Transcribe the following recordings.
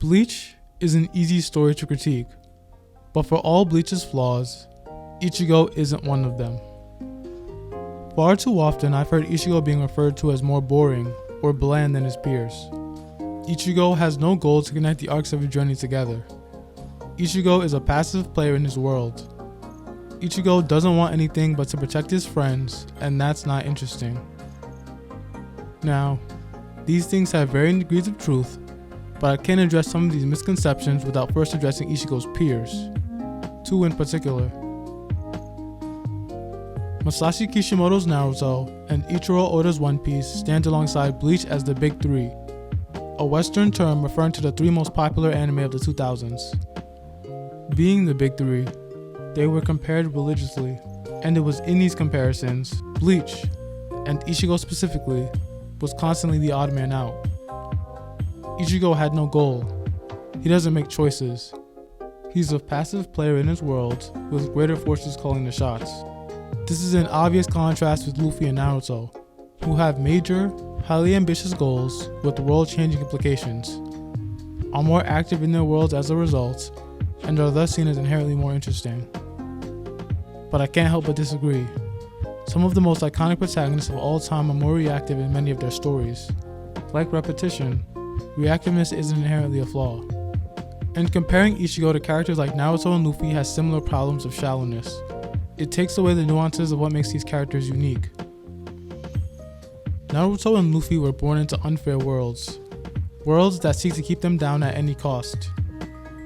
Bleach is an easy story to critique, but for all Bleach's flaws, Ichigo isn't one of them. Far too often I've heard Ichigo being referred to as more boring or bland than his peers. Ichigo has no goal to connect the arcs of his journey together. Ichigo is a passive player in his world. Ichigo doesn't want anything but to protect his friends, and that's not interesting. Now, these things have varying degrees of truth, but I can't address some of these misconceptions without first addressing Ichigo's peers. Two in particular. Masashi Kishimoto's Naruto and Ichiro Oda's One Piece stand alongside Bleach as the Big Three, a Western term referring to the three most popular anime of the 2000s. Being the Big Three, they were compared religiously, and it was in these comparisons, Bleach, and Ichigo specifically, was constantly the odd man out. Ichigo had no goal. He doesn't make choices. He's a passive player in his world, with greater forces calling the shots. This is an obvious contrast with Luffy and Naruto, who have major, highly ambitious goals with world-changing implications, are more active in their worlds as a result, and are thus seen as inherently more interesting. But I can't help but disagree. Some of the most iconic protagonists of all time are more reactive in many of their stories. Like repetition, reactiveness isn't inherently a flaw. And comparing Ichigo to characters like Naruto and Luffy has similar problems of shallowness. It takes away the nuances of what makes these characters unique. Naruto and Luffy were born into unfair worlds that seek to keep them down at any cost.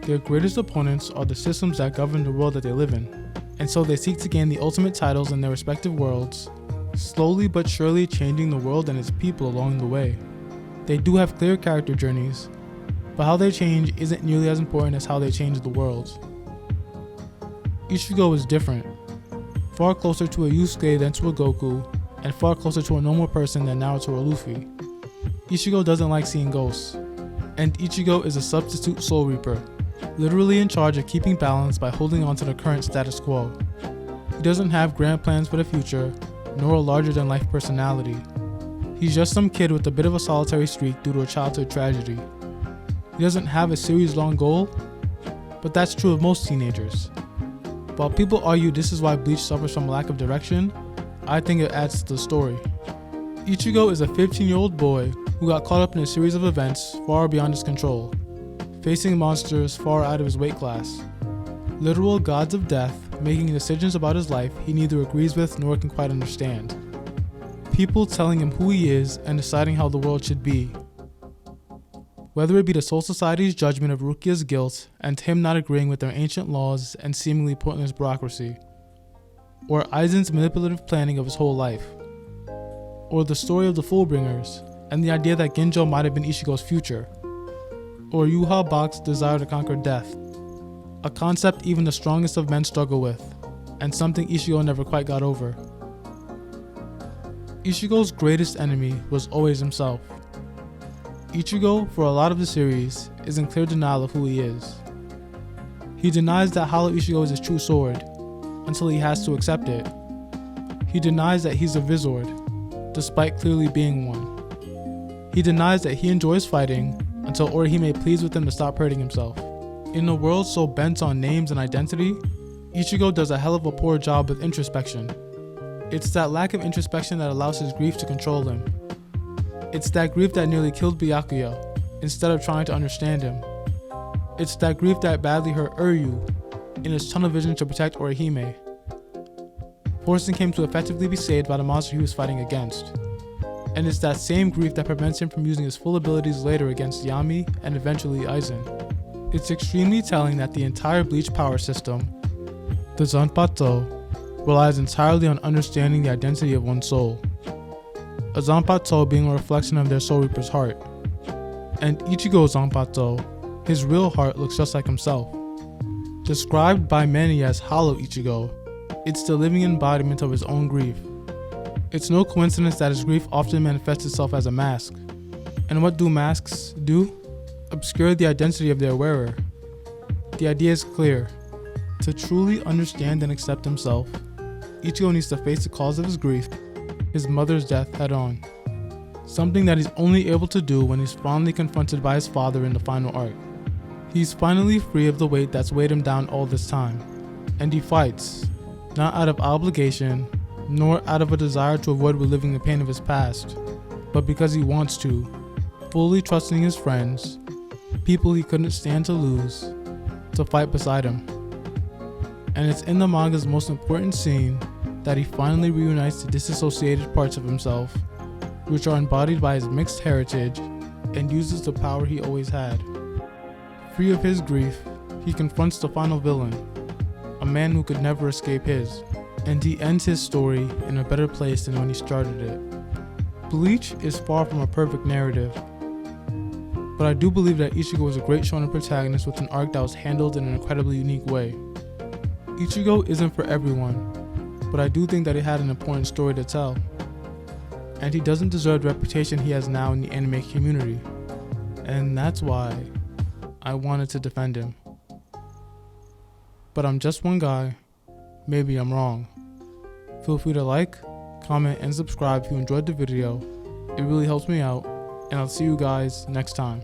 Their greatest opponents are the systems that govern the world that they live in, and so they seek to gain the ultimate titles in their respective worlds, slowly but surely changing the world and its people along the way. They do have clear character journeys, but how they change isn't nearly as important as how they change the world. Ichigo is different, far closer to a Yusuke than to a Goku, and far closer to a normal person than Naruto or Luffy. Ichigo doesn't like seeing ghosts, and Ichigo is a substitute Soul Reaper, literally in charge of keeping balance by holding on to the current status quo. He doesn't have grand plans for the future, nor a larger-than-life personality. He's just some kid with a bit of a solitary streak due to a childhood tragedy. He doesn't have a series-long goal, but that's true of most teenagers. While people argue this is why Bleach suffers from a lack of direction, I think it adds to the story. Ichigo is a 15-year-old boy who got caught up in a series of events far beyond his control, facing monsters far out of his weight class. Literal gods of death making decisions about his life he neither agrees with nor can quite understand. People telling him who he is and deciding how the world should be. Whether it be the Soul Society's judgment of Rukia's guilt and him not agreeing with their ancient laws and seemingly pointless bureaucracy, or Aizen's manipulative planning of his whole life, or the story of the Fullbringers and the idea that Ginjo might have been Ichigo's future, or Yuha Bak's desire to conquer death, a concept even the strongest of men struggle with, and something Ichigo never quite got over. Ichigo's greatest enemy was always himself. Ichigo, for a lot of the series, is in clear denial of who he is. He denies that Hollow Ichigo is his true sword, until he has to accept it. He denies that he's a Vizord, despite clearly being one. He denies that he enjoys fighting, until Orihime pleads with him to stop hurting himself. In a world so bent on names and identity, Ichigo does a hell of a poor job with introspection. It's that lack of introspection that allows his grief to control him. It's that grief that nearly killed Byakuya, instead of trying to understand him. It's that grief that badly hurt Uryu, in his tunnel vision to protect Orihime, forcing him to effectively be saved by the monster he was fighting against. And it's that same grief that prevents him from using his full abilities later against Yami and eventually Aizen. It's extremely telling that the entire Bleach power system, the Zanpato, relies entirely on understanding the identity of one's soul. A Zanpato being a reflection of their Soul Reaper's heart. And Ichigo's Zanpato, his real heart, looks just like himself. Described by many as Hollow Ichigo, it's the living embodiment of his own grief. It's no coincidence that his grief often manifests itself as a mask. And what do masks do? Obscure the identity of their wearer. The idea is clear. To truly understand and accept himself, Ichigo needs to face the cause of his grief, his mother's death, head on. Something that he's only able to do when he's finally confronted by his father in the final arc. He's finally free of the weight that's weighed him down all this time, and he fights, not out of obligation, nor out of a desire to avoid reliving the pain of his past, but because he wants to, fully trusting his friends, people he couldn't stand to lose, to fight beside him. And it's in the manga's most important scene that he finally reunites the disassociated parts of himself, which are embodied by his mixed heritage, and uses the power he always had. Free of his grief, he confronts the final villain, a man who could never escape his, and he ends his story in a better place than when he started it. Bleach is far from a perfect narrative, but I do believe that Ichigo was a great shonen protagonist with an arc that was handled in an incredibly unique way. Ichigo isn't for everyone, but I do think that he had an important story to tell, and he doesn't deserve the reputation he has now in the anime community, and that's why I wanted to defend him. But I'm just one guy, maybe I'm wrong. Feel free to like, comment, and subscribe if you enjoyed the video. It really helps me out, and I'll see you guys next time.